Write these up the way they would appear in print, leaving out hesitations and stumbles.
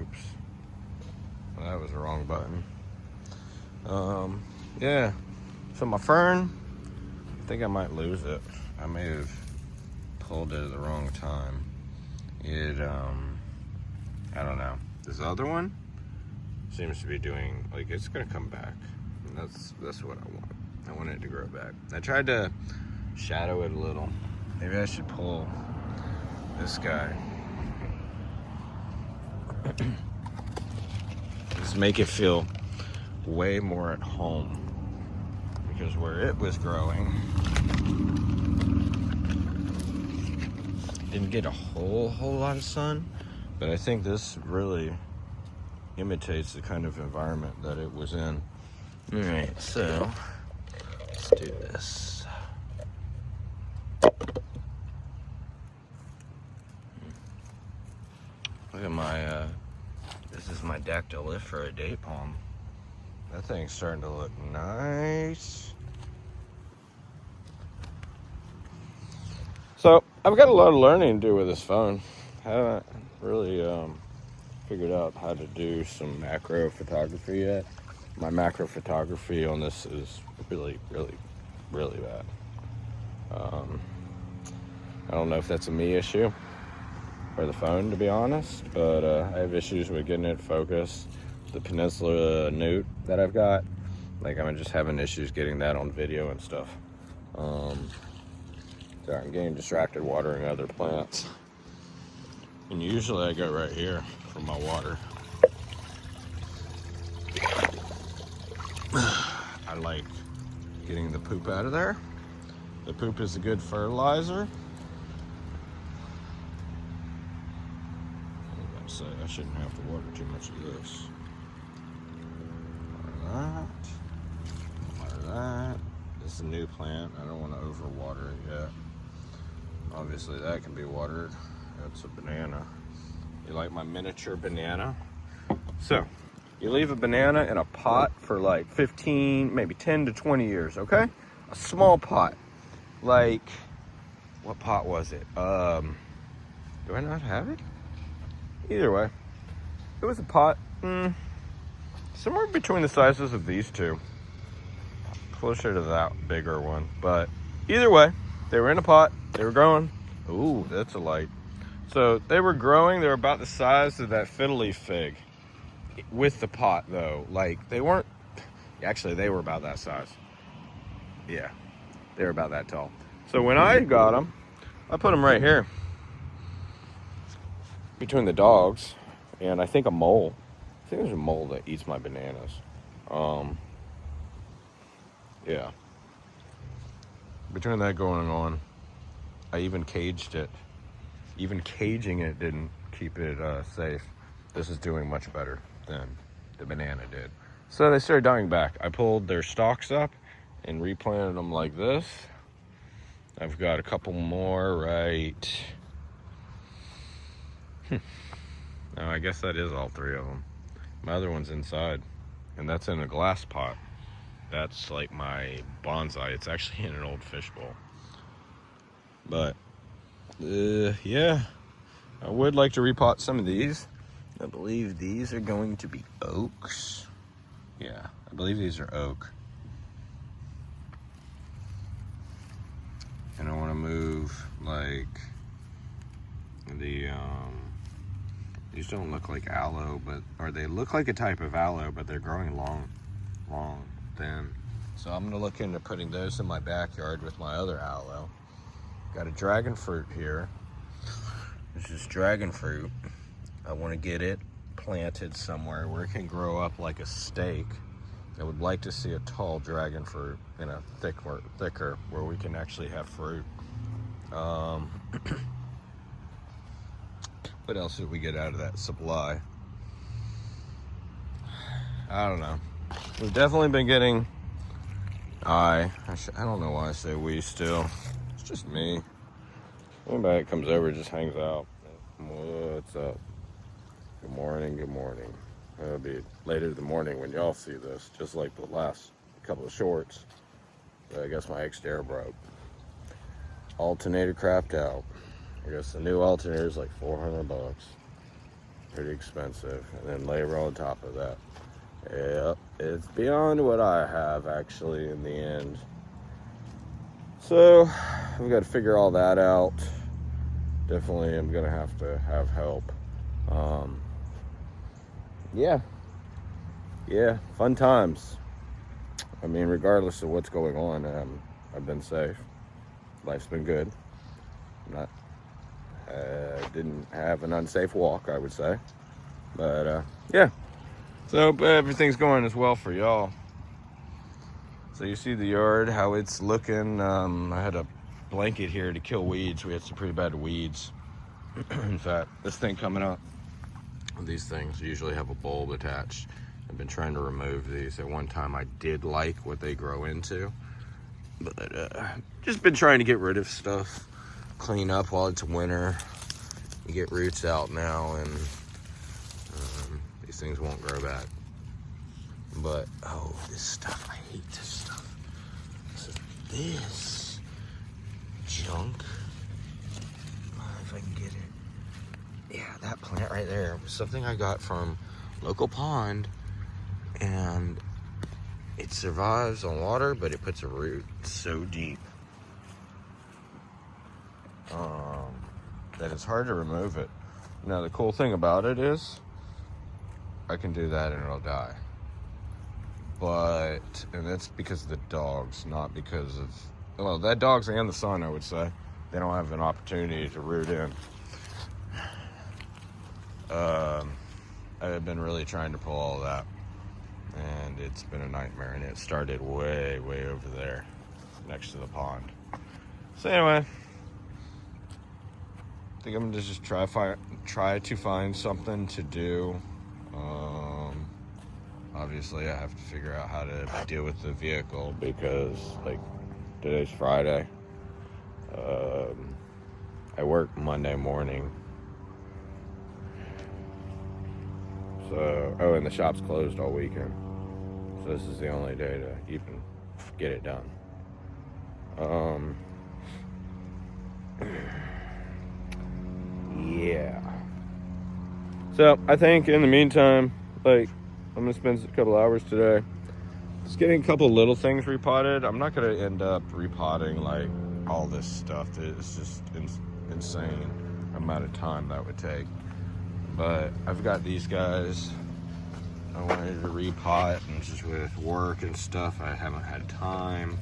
Oops. That was the wrong button. Yeah. So my fern, I think I might lose it. I may have pulled it at the wrong time. I don't know. This other one seems to be doing, like, it's gonna come back. And that's what I want. I want it to grow back. I tried to shadow it a little. Maybe I should pull this guy. Just make it feel way more at home. Because where it was growing, didn't get a whole lot of sun, but I think this really imitates the kind of environment that it was in. All right, so let's do this. Look at my, this is my dactylifera date palm. That thing's starting to look nice. So I've got a lot of learning to do with this phone. I haven't really figured out how to do some macro photography yet. My macro photography on this is really bad. I don't know if that's a me issue or the phone, to be honest, but I have issues with getting it focused. The Peninsula Newt that I've got, like, I'm just having issues getting that on video and stuff. Sorry, I'm getting distracted watering other plants. And usually I go right here for my water. I like getting the poop out of there. The poop is a good fertilizer. I shouldn't have to water too much of this. Water that. This is a new plant. I don't want to overwater it yet. Obviously that can be watered. That's a banana. You like my miniature banana? So, you leave a banana in a pot for like 15, maybe 10 to 20 years, okay? A small pot. Like, what pot was it? Do I not have it? Either way, it was a pot somewhere between the sizes of these two. Closer to that bigger one. But either way, they were in a pot. They were growing. Ooh, that's a light. So they were growing. They were about the size of that fiddle leaf fig with the pot, though. Like, they weren't... Actually, they were about that size. Yeah, they were about that tall. So when I got them, I put them right here between the dogs and I think a mole. I think there's a mole that eats my bananas. Yeah. Between that going on, I even caged it. Even caging it didn't keep it safe. This is doing much better than the banana did. So they started dying back. I pulled their stalks up and replanted them like this. I've got a couple more right... No, I guess that is all three of them. My other one's inside, and that's in a glass pot. That's like my bonsai. It's actually in an old fishbowl. But, yeah, I would like to repot some of these. I believe these are going to be oaks. Yeah, I believe these are oak. And I want to move, like, the, these don't look like aloe, or they look like a type of aloe, but they're growing long, thin. So I'm gonna look into putting those in my backyard with my other aloe. Got a dragon fruit here. This is dragon fruit. I want to get it planted somewhere where it can grow up like a stake. I would like to see a tall dragon fruit in a thicker where we can actually have fruit. What else did we get out of that supply? I don't know. We've definitely been getting... I don't know why I say we still. It's just me. Anybody that comes over just hangs out. What's up? Good morning, good morning. It'll be later in the morning when y'all see this, just like the last couple of shorts. But I guess my Xterra broke. Alternator crapped out. I guess the new alternator is like $400. pretty expensive. And then labor on top of that. Yep, it's beyond what I have actually in the end. So we've got to figure all that out. Definitely I'm gonna have to have help. Yeah, fun times. I mean, regardless of what's going on, I've been safe. Life's been good. Didn't have an unsafe walk, I would say. But yeah, so everything's going as well for y'all. So you see the yard, how it's looking. I had a blanket here to kill weeds. We had some pretty bad weeds. In fact, this thing coming up, these things usually have a bulb attached. I've been trying to remove these. At one time I did like what they grow into, but just been trying to get rid of stuff, clean up while it's winter. You get roots out now, and these things won't grow back. But oh, this stuff, I hate this stuff. So this junk, if I can get it. Yeah, that plant right there was something I got from local pond, and it survives on water, but it puts a root so deep that it's hard to remove it. Now the cool thing about it is I can do that and it'll die. And that's because of the dogs, not because of, well, that dogs and the sun, I would say. They don't have an opportunity to root in. I've been really trying to pull all that, and it's been a nightmare, and it started way over there next to the pond. So anyway, I think I'm gonna just try to find something to do. Obviously I have to figure out how to deal with the vehicle, because like today's Friday. I work Monday morning. So, and the shop's closed all weekend. So this is the only day to even get it done. Yeah. So I think in the meantime, like, I'm gonna spend a couple hours today just getting a couple little things repotted. I'm not gonna end up repotting like all this stuff. It's just insane amount of time that would take. But I've got these guys I wanted to repot, and just with work and stuff, I haven't had time.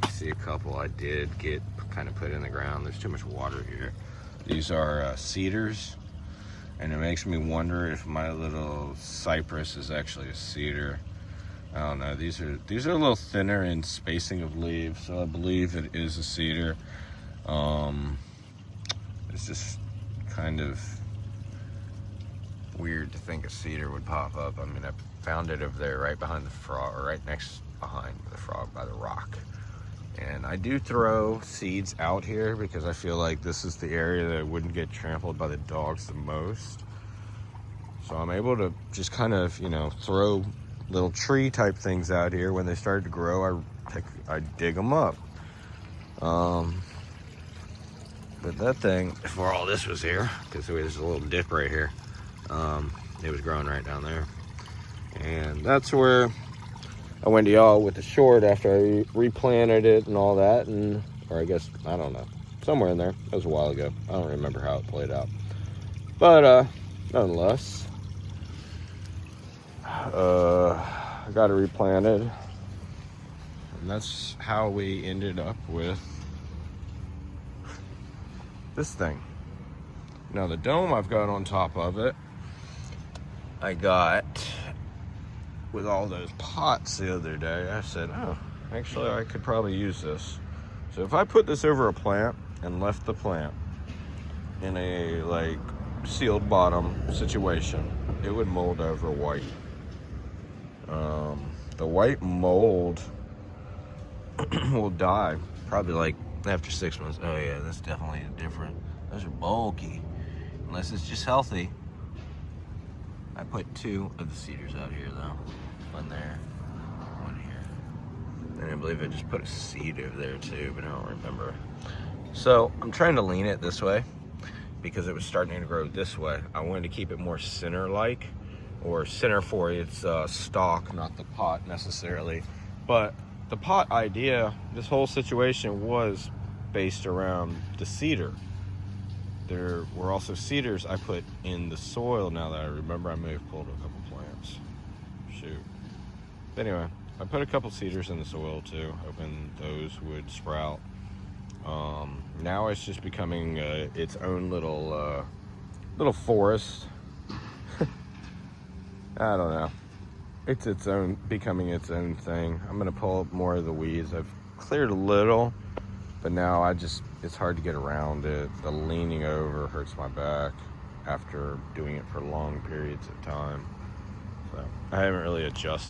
See a couple I did get kind of put in the ground. There's too much water here. These are cedars, and it makes me wonder if my little cypress is actually a cedar. I don't know. These are a little thinner in spacing of leaves, so I believe it is a cedar. It's just kind of weird to think a cedar would pop up. I mean, I found it over there right behind the frog, or right next behind the frog by the rock. And I do throw seeds out here because I feel like this is the area that wouldn't get trampled by the dogs the most. So I'm able to just kind of, throw little tree type things out here. When they start to grow, I dig them up. But that thing, before all this was here, because there's a little dip right here, it was growing right down there. And that's where I went to y'all with the short after I replanted it and all that, or I guess, I don't know, somewhere in there. That was a while ago. I don't remember how it played out. But nonetheless, I got it replanted, and that's how we ended up with this thing. Now the dome I've got on top of it, I got with all those pots the other day. I said, oh, actually I could probably use this. So if I put this over a plant and left the plant in a like sealed bottom situation, it would mold over white. The white mold will die probably like after 6 months. Oh yeah, that's definitely different. Those are bulky, unless it's just healthy. I put 2 of the cedars out here though. One there, one here. And I believe I just put a seed over there too, but I don't remember. So I'm trying to lean it this way, because it was starting to grow this way. I wanted to keep it more center-like, or center for its stalk, not the pot necessarily. But the pot idea, this whole situation was based around the cedar. There were also cedars I put in the soil. Now that I remember, I may have pulled a couple plants. Shoot. But anyway, I put a couple cedars in the soil too, hoping those would sprout. Now it's just becoming its own little forest. I don't know. It's becoming its own thing. I'm gonna pull up more of the weeds. I've cleared a little, but now it's hard to get around it. The leaning over hurts my back after doing it for long periods of time. So I haven't really adjusted.